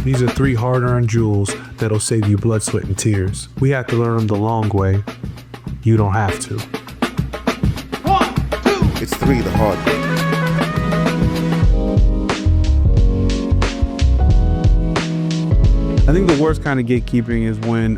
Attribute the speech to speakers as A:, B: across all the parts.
A: These are 3 hard-earned jewels that'll save you blood, sweat, and tears. We have to learn them the long way. You don't have to.
B: 1, 2.
C: It's 3 the hard way.
A: I think the worst kind of gatekeeping is when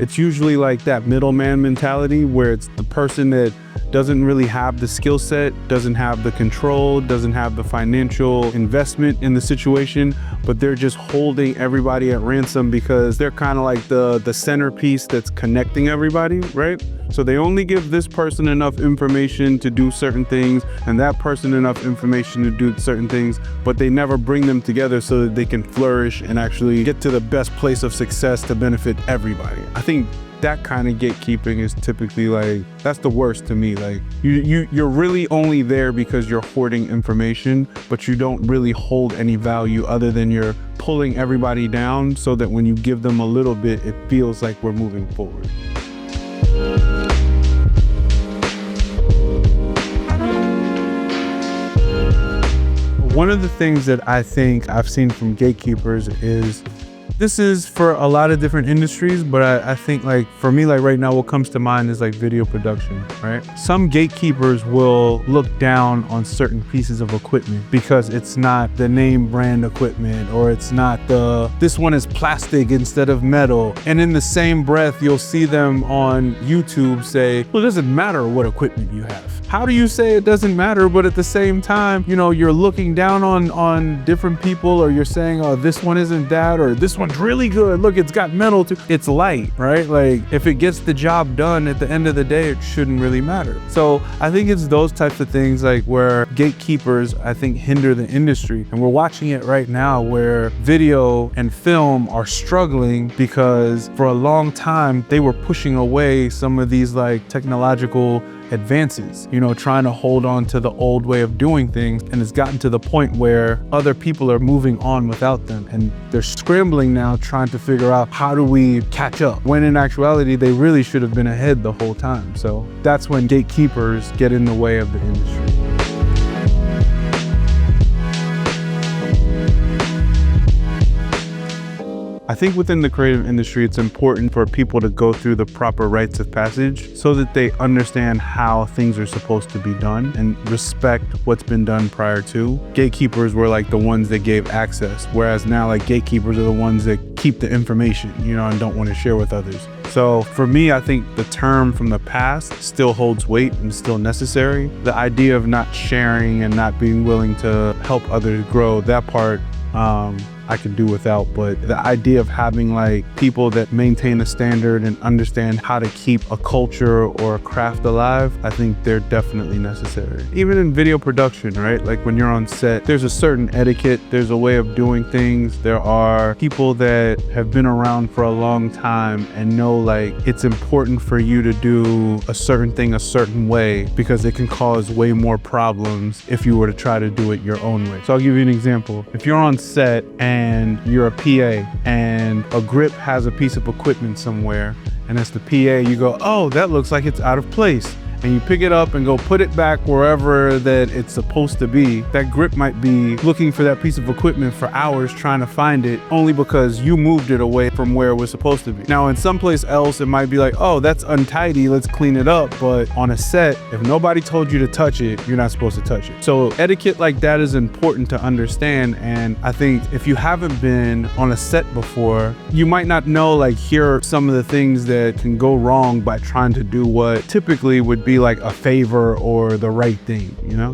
A: it's usually like that middleman mentality where it's the person that doesn't really have the skill set, doesn't have the control, doesn't have the financial investment in the situation, but they're just holding everybody at ransom because they're kind of like the centerpiece that's connecting everybody, right? So they only give this person enough information to do certain things and that person enough information to do certain things, but they never bring them together so that they can flourish and actually get to the best place of success to benefit everybody. I think that kind of gatekeeping is typically like, that's the worst to me. Like you're really only there because you're hoarding information, but you don't really hold any value other than you're pulling everybody down so that when you give them a little bit, it feels like we're moving forward. One of the things that I think I've seen from gatekeepers is, this is for a lot of different industries, but I think like for me, like right now, what comes to mind is like video production, right? Some gatekeepers will look down on certain pieces of equipment because it's not the name brand equipment, or it's not this one is plastic instead of metal. And in the same breath, you'll see them on YouTube say, well, it doesn't matter what equipment you have. How do you say it doesn't matter, but at the same time, you know, you're looking down on different people, or you're saying, oh, this one isn't that, or this one's really good. Look, it's got metal too. It's light, right? Like if it gets the job done at the end of the day, it shouldn't really matter. So I think it's those types of things like where gatekeepers, I think, hinder the industry. And we're watching it right now where video and film are struggling because for a long time, they were pushing away some of these like technological advances, you know, trying to hold on to the old way of doing things. And it's gotten to the point where other people are moving on without them. And they're scrambling now, trying to figure out how do we catch up? When in actuality, they really should have been ahead the whole time. So that's when gatekeepers get in the way of the industry. I think within the creative industry, it's important for people to go through the proper rites of passage so that they understand how things are supposed to be done and respect what's been done prior to. Gatekeepers were like the ones that gave access, whereas now like gatekeepers are the ones that keep the information, you know, and don't want to share with others. So for me, I think the term from the past still holds weight and still necessary. The idea of not sharing and not being willing to help others grow, that part, I can do without, but the idea of having like people that maintain a standard and understand how to keep a culture or a craft alive, I think they're definitely necessary. Even in video production, right? Like when you're on set, there's a certain etiquette, there's a way of doing things. There are people that have been around for a long time and know like it's important for you to do a certain thing a certain way because it can cause way more problems if you were to try to do it your own way. So I'll give you an example. If you're on set and you're a PA and a grip has a piece of equipment somewhere and as the PA you go, oh, that looks like it's out of place. And you pick it up and go put it back wherever that it's supposed to be. That grip might be looking for that piece of equipment for hours trying to find it only because you moved it away from where it was supposed to be. Now in someplace else, it might be like, oh, that's untidy, let's clean it up. But on a set, if nobody told you to touch it, you're not supposed to touch it. So etiquette like that is important to understand. And I think if you haven't been on a set before, you might not know like here are some of the things that can go wrong by trying to do what typically would be like a favor or the right thing, you know?